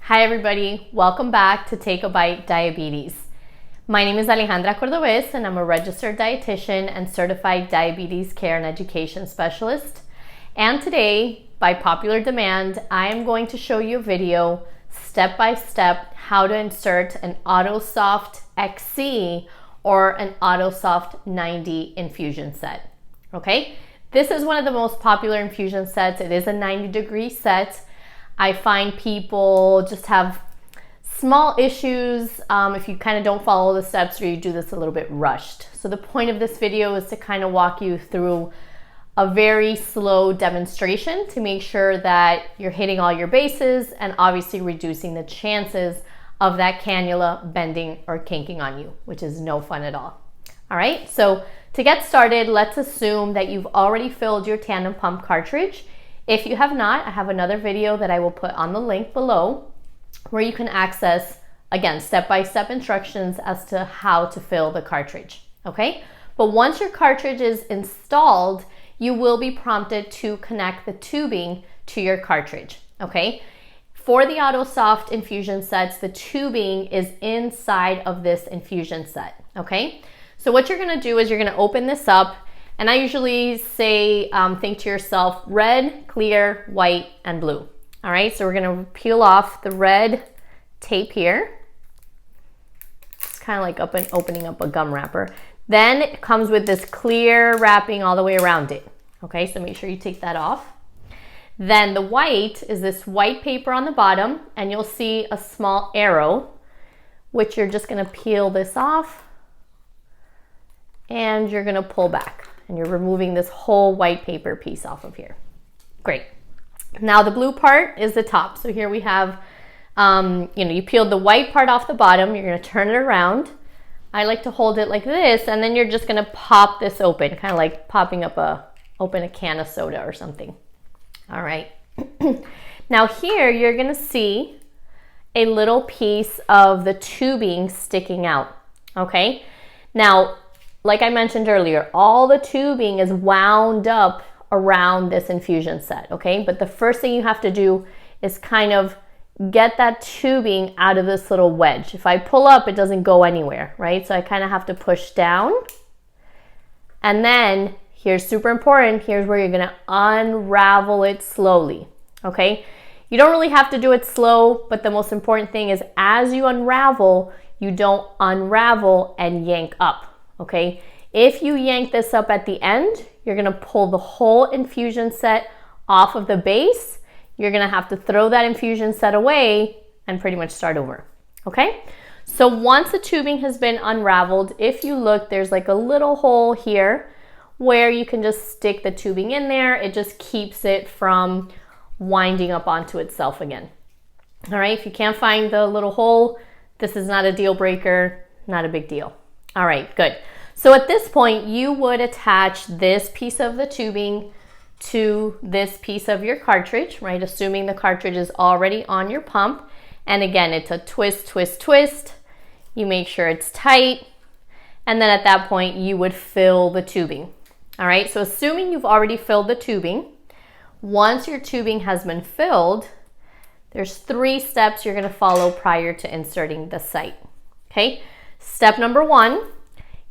Hi everybody, welcome back to Take a Bite Diabetes. My name is Alejandra Cordobes and I'm a registered dietitian and certified diabetes care and education specialist. And today, by popular demand, I am going to show you a video step by step how to insert an Autosoft XC or an Autosoft 90 infusion set. Okay, this is one of the most popular infusion sets. It is a 90-degree set. I find people just have small issues if you kind of don't follow the steps or you do this a little bit rushed. So the point of this video is to kind of walk you through a very slow demonstration to make sure that you're hitting all your bases and obviously reducing the chances of that cannula bending or kinking on you, which is no fun at all. All right, so to get started, let's assume that you've already filled your Tandem pump cartridge. If you have not, I have another video that I will put on the link below where you can access, again, step-by-step instructions as to how to fill the cartridge, okay? But once your cartridge is installed, you will be prompted to connect the tubing to your cartridge, okay? For the Autosoft infusion sets, the tubing is inside of this infusion set, okay? So what you're gonna do is you're gonna open this up, and I usually say, think to yourself, red, clear, white, and blue. All right, so we're gonna peel off the red tape here. It's kind of like opening up a gum wrapper. Then it comes with this clear wrapping all the way around it. Okay, so make sure you take that off. Then the white is this white paper on the bottom, and you'll see a small arrow, which you're just gonna peel this off, and you're gonna pull back. And you're removing this whole white paper piece off of here. Great. Now the blue part is the top. So here we have, you peeled the white part off the bottom. You're gonna turn it around. I like to hold it like this, and then you're just gonna pop this open, kind of like open a can of soda or something. All right. Now here you're gonna see a little piece of the tubing sticking out, okay? Now, like I mentioned earlier, all the tubing is wound up around this infusion set, okay? But the first thing you have to do is kind of get that tubing out of this little wedge. If I pull up, it doesn't go anywhere, right? So I kind of have to push down. And then, here's super important, here's where you're gonna unravel it slowly, okay? You don't really have to do it slow, but the most important thing is as you unravel, you don't unravel and yank up. Okay, if you yank this up at the end, you're gonna pull the whole infusion set off of the base. You're gonna have to throw that infusion set away and pretty much start over, okay? So once the tubing has been unraveled, if you look, there's like a little hole here where you can just stick the tubing in there. It just keeps it from winding up onto itself again. All right, if you can't find the little hole, this is not a deal breaker, not a big deal. All right, good. So at this point, you would attach this piece of the tubing to this piece of your cartridge, right? Assuming the cartridge is already on your pump. And again, it's a twist, twist, twist. You make sure it's tight. And then at that point, you would fill the tubing. All right, so assuming you've already filled the tubing, once your tubing has been filled, there's 3 steps you're gonna follow prior to inserting the site, okay? Step number 1,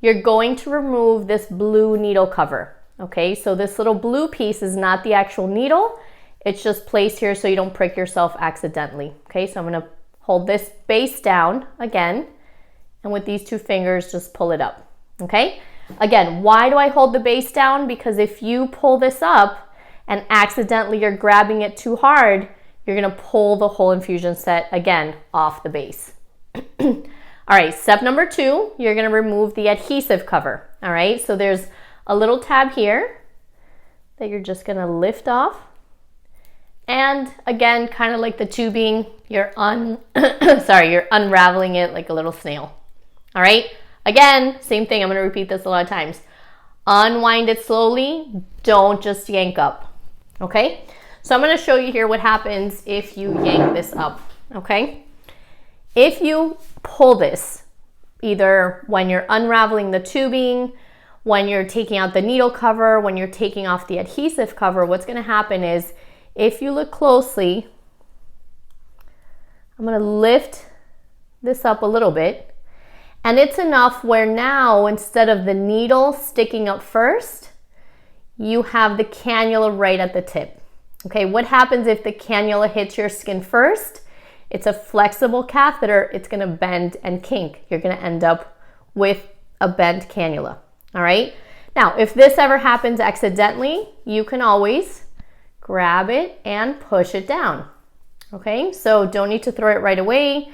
you're going to remove this blue needle cover, okay? So this little blue piece is not the actual needle. It's just placed here so you don't prick yourself accidentally, okay? So I'm gonna hold this base down again, and with these 2 fingers, just pull it up, okay? Again, why do I hold the base down? Because if you pull this up and accidentally you're grabbing it too hard, you're gonna pull the whole infusion set again off the base. All right, step number 2, you're gonna remove the adhesive cover. All right, so there's a little tab here that you're just gonna lift off. And again, kind of like the tubing, you're unraveling it like a little snail. All right, again, same thing, I'm gonna repeat this a lot of times. Unwind it slowly, don't just yank up, okay? So I'm gonna show you here what happens if you yank this up, okay? If you pull this, either when you're unraveling the tubing, when you're taking out the needle cover, when you're taking off the adhesive cover, what's gonna happen is, if you look closely, I'm going to lift this up a little bit. And it's enough where now, instead of the needle sticking up first, you have the cannula right at the tip. Okay, what happens if the cannula hits your skin first? It's a flexible catheter. It's going to bend and kink. You're going to end up with a bent cannula. All right. Now, if this ever happens accidentally, you can always grab it and push it down. Okay, so don't need to throw it right away,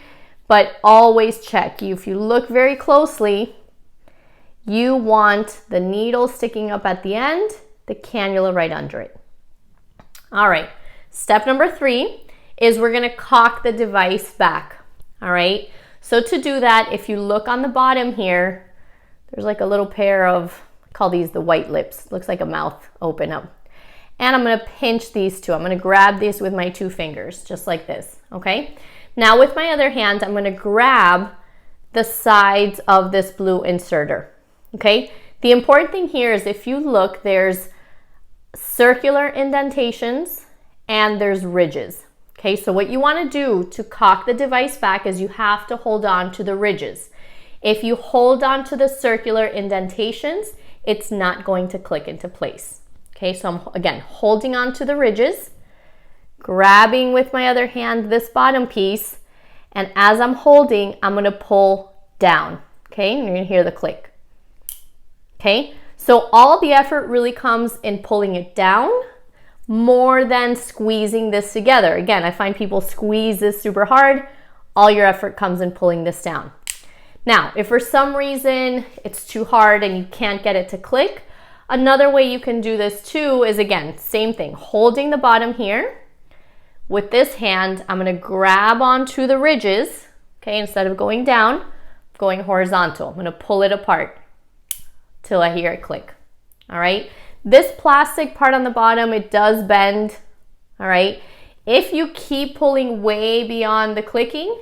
but always check. If you look very closely, you want the needle sticking up at the end, the cannula right under it. All right, step number 3 is we're gonna cock the device back. All right, so to do that, if you look on the bottom here, there's like a little pair of, I call these the white lips. Looks like a mouth open up. And I'm gonna pinch these two. I'm gonna grab these with my 2 fingers, just like this, okay? Now with my other hand, I'm gonna grab the sides of this blue inserter, okay? The important thing here is if you look, there's circular indentations and there's ridges, okay? So what you wanna do to cock the device back is you have to hold on to the ridges. If you hold on to the circular indentations, it's not going to click into place. Okay, so I'm, again, holding on to the ridges, grabbing with my other hand this bottom piece, and as I'm holding, I'm going to pull down, okay? And you're going to hear the click. Okay, so all the effort really comes in pulling it down more than squeezing this together. Again, I find people squeeze this super hard. All your effort comes in pulling this down. Now, if for some reason it's too hard and you can't get it to click, another way you can do this too is, again, same thing, holding the bottom here. With this hand, I'm going to grab onto the ridges, okay, instead of going down, going horizontal. I'm going to pull it apart till I hear it click. All right, this plastic part on the bottom, it does bend. All right, if you keep pulling way beyond the clicking,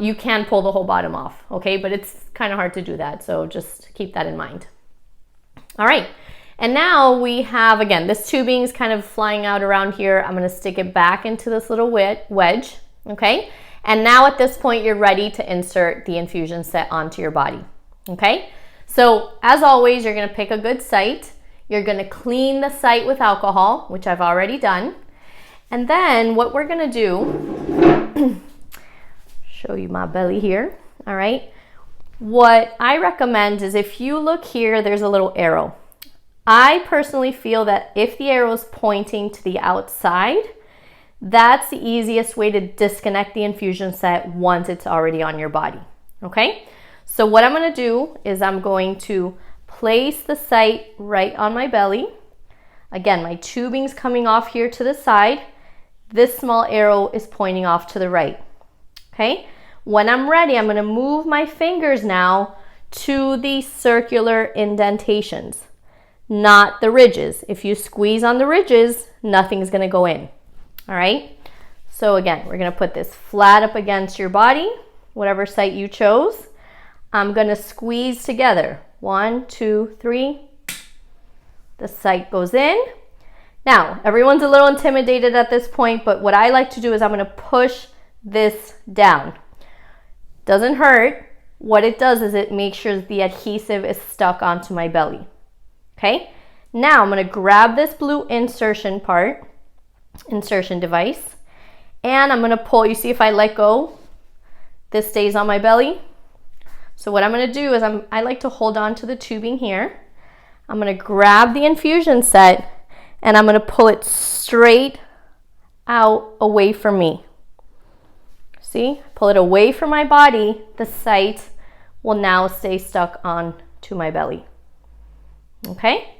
you can pull the whole bottom off, okay, but it's kind of hard to do that, so just keep that in mind. All right, and now we have, again, this tubing is kind of flying out around here. I'm going to stick it back into this little wedge, okay? And now at this point, you're ready to insert the infusion set onto your body, okay? So as always, you're going to pick a good site. You're going to clean the site with alcohol, which I've already done. And then what we're going to do, show you my belly here, all right? What I recommend is if you look here, there's a little arrow. I personally feel that if the arrow is pointing to the outside, that's the easiest way to disconnect the infusion set once it's already on your body, okay? So what I'm gonna do is I'm going to place the site right on my belly. Again, my tubing's coming off here to the side. This small arrow is pointing off to the right, okay? When I'm ready, I'm going to move my fingers now to the circular indentations, not the ridges. If you squeeze on the ridges, nothing's going to go in. All right? So again, we're going to put this flat up against your body, whatever site you chose. I'm going to squeeze together. 1, 2, 3. The site goes in. Now, everyone's a little intimidated at this point, but what I like to do is I'm going to push this down. Doesn't hurt. What it does is it makes sure that the adhesive is stuck onto my belly. Okay? Now I'm going to grab this blue insertion device, and I'm going to pull. You see, if I let go, this stays on my belly. So what I'm going to do is I like to hold on to the tubing here. I'm going to grab the infusion set, and I'm going to pull it straight out away from me. See, pull it away from my body. The site will now stay stuck onto my belly. Okay?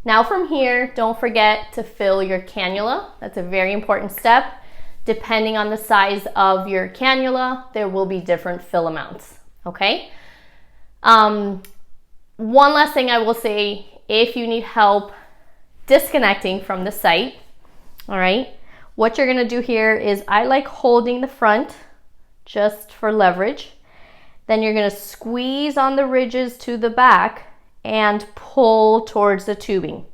Now from here, don't forget to fill your cannula. That's a very important step. Depending on the size of your cannula, there will be different fill amounts. Okay? One last thing I will say, if you need help disconnecting from the site, all right, what you're going to do here is I like holding the front just for leverage. Then you're going to squeeze on the ridges to the back and pull towards the tubing.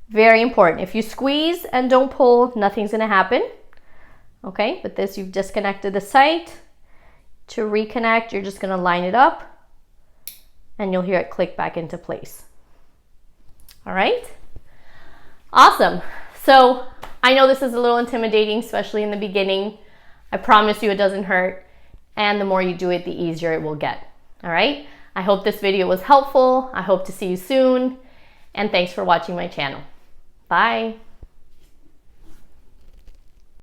Very important. If you squeeze and don't pull, nothing's going to happen. Okay, with this you've disconnected the site. To reconnect, you're just going to line it up and you'll hear it click back into place. All right, awesome. So I know this is a little intimidating, especially in the beginning. I promise you it doesn't hurt, and the more you do it, the easier it will get. All right, I hope this video was helpful. I hope to see you soon, and thanks for watching my channel. Bye.